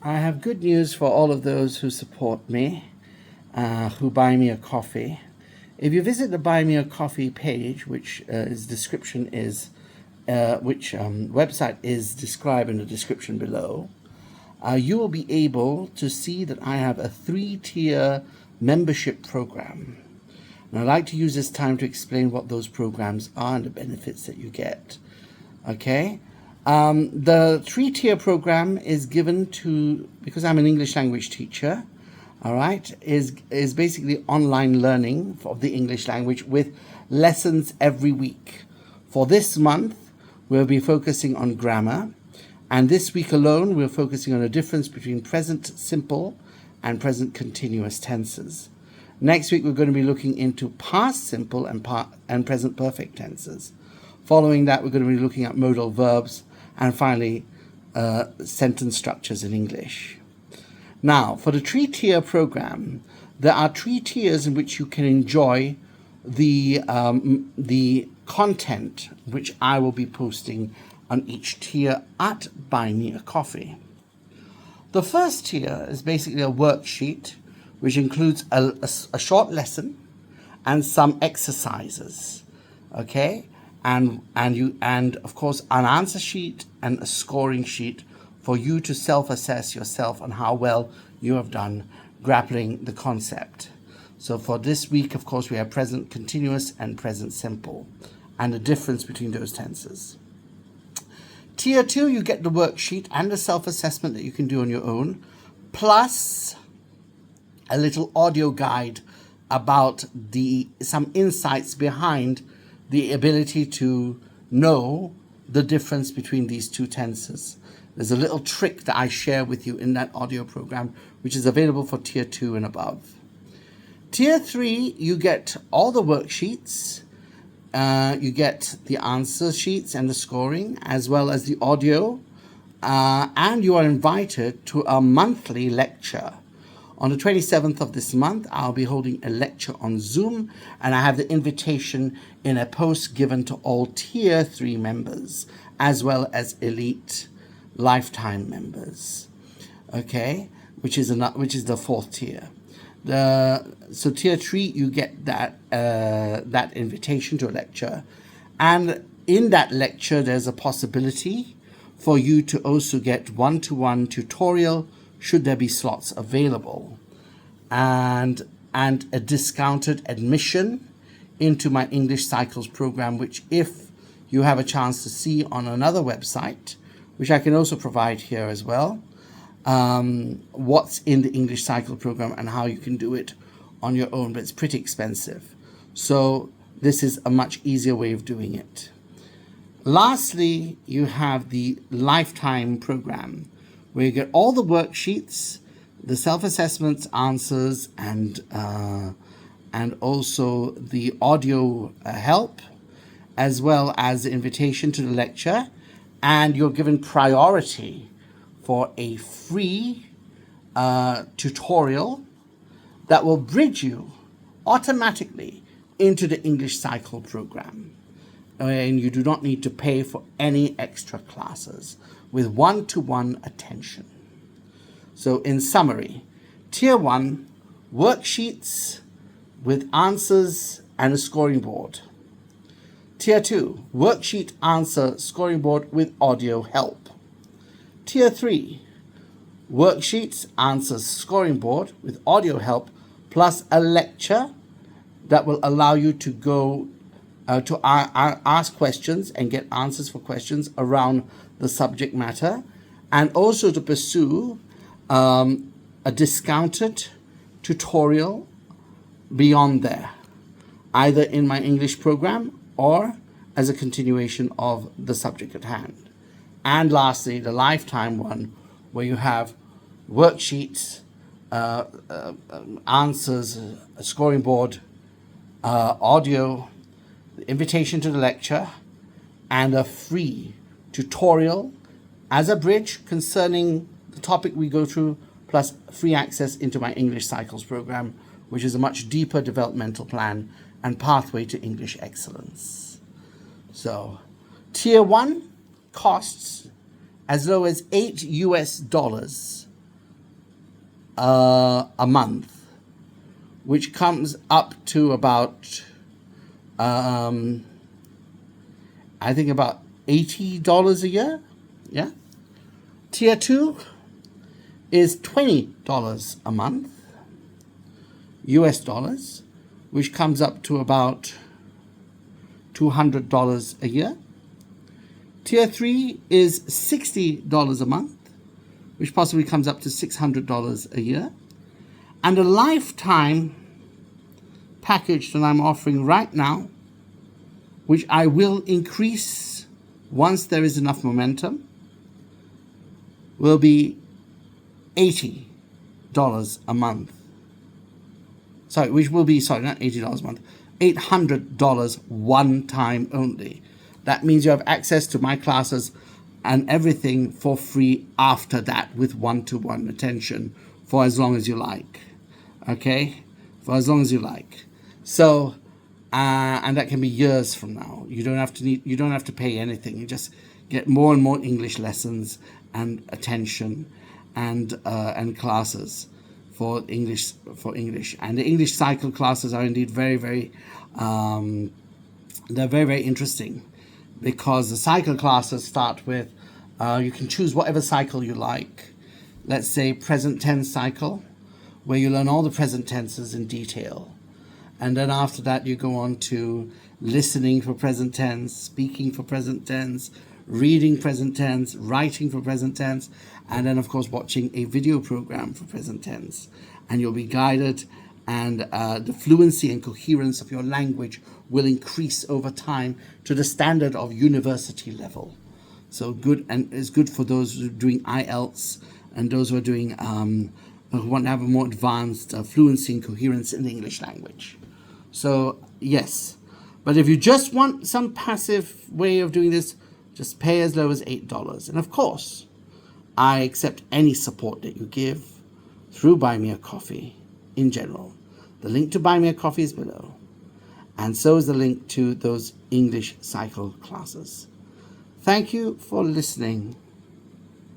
I have good news for all of those who support me, who buy me a coffee. If you visit the Buy Me a Coffee page, which website is described in the description below, you will be able to see that I have a 3-tier membership program. And I'd like to use this time to explain what those programs are and the benefits that you get. Okay? The 3-tier program is given to, because I'm an English language teacher, all right, is basically online learning of the English language with lessons every week. For this month, we'll be focusing on grammar. And this week alone, we're focusing on a difference between present simple and present continuous tenses. Next week, we're going to be looking into past simple and present perfect tenses. Following that, we're going to be looking at modal verbs and finally, sentence structures in English. Now, for the 3-tier program, there are 3 tiers in which you can enjoy the content which I will be posting on each tier at Buy Me a Coffee. The first tier is basically a worksheet which includes a short lesson and some exercises, okay? And of course an answer sheet and a scoring sheet for you to self-assess yourself on how well you have done grappling the concept. So for this week, of course, we have present continuous and present simple and the difference between those tenses. Tier 2, you get the worksheet and the self-assessment that you can do on your own, plus a little audio guide about some insights behind the ability to know the difference between these 2 tenses. There's a little trick that I share with you in that audio program, which is available for Tier 2 and above. Tier 3, you get all the worksheets, you get the answer sheets and the scoring, as well as the audio, and you are invited to a monthly lecture. On the 27th of this month, I'll be holding a lecture on Zoom, and I have the invitation in a post given to all Tier 3 members, as well as Elite Lifetime members, okay, which is the 4th tier. So Tier 3, you get that invitation to a lecture, and in that lecture, there's a possibility for you to also get one-to-one tutorial should there be slots available, and a discounted admission into my English Cycles program, which if you have a chance to see on another website, which I can also provide here as well, what's in the English Cycle program and how you can do it on your own, but it's pretty expensive. So this is a much easier way of doing it. Lastly, you have the Lifetime program, where you get all the worksheets, the self-assessments, answers, and also the audio help, as well as the invitation to the lecture, and you're given priority for a free tutorial that will bridge you automatically into the English Cycle program. And you do not need to pay for any extra classes with one-to-one attention. So in summary, Tier 1, worksheets with answers and a scoring board. Tier 2, worksheet, answer, scoring board with audio help. Tier 3, worksheets, answers, scoring board with audio help, plus a lecture that will allow you to go to ask questions and get answers for questions around the subject matter, and also to pursue a discounted tutorial beyond there, either in my English program or as a continuation of the subject at hand. And lastly, the Lifetime one, where you have worksheets, answers, a scoring board, audio, the invitation to the lecture, and a free tutorial as a bridge concerning the topic we go through, plus free access into my English Cycles program, which is a much deeper developmental plan and pathway to English excellence. So, Tier 1 costs as low as $8 a month, which comes up to about, I think about $80 a year. Yeah. Tier 2 is $20 a month, US dollars, which comes up to about $200 a year. Tier 3 is $60 a month, which possibly comes up to $600 a year. And a lifetime package that I'm offering right now, which I will increase once there is enough momentum, will be $80 a month. Sorry, which will be, sorry, not $80 a month, $800 one time only. That means you have access to my classes and everything for free after that, with one-to-one attention for as long as you like. Okay? For as long as you like. So, and that can be years from now. You don't have to pay anything. You just get more and more English lessons and attention and classes for English. And the English cycle classes are indeed very, very they're very, very interesting, because the cycle classes start with you can choose whatever cycle you like. Let's say present tense cycle, where you learn all the present tenses in detail. And then after that, you go on to listening for present tense, speaking for present tense, reading present tense, writing for present tense, and then, of course, watching a video program for present tense. And you'll be guided, and the fluency and coherence of your language will increase over time to the standard of university level. So good, and it's good for those who are doing IELTS and those who are doing who want to have a more advanced fluency and coherence in the English language. So yes, but if you just want some passive way of doing this, just pay as low as $8. And of course, I accept any support that you give through Buy Me a Coffee in general. The link to Buy Me a Coffee is below. And so is the link to those English cycle classes. Thank you for listening.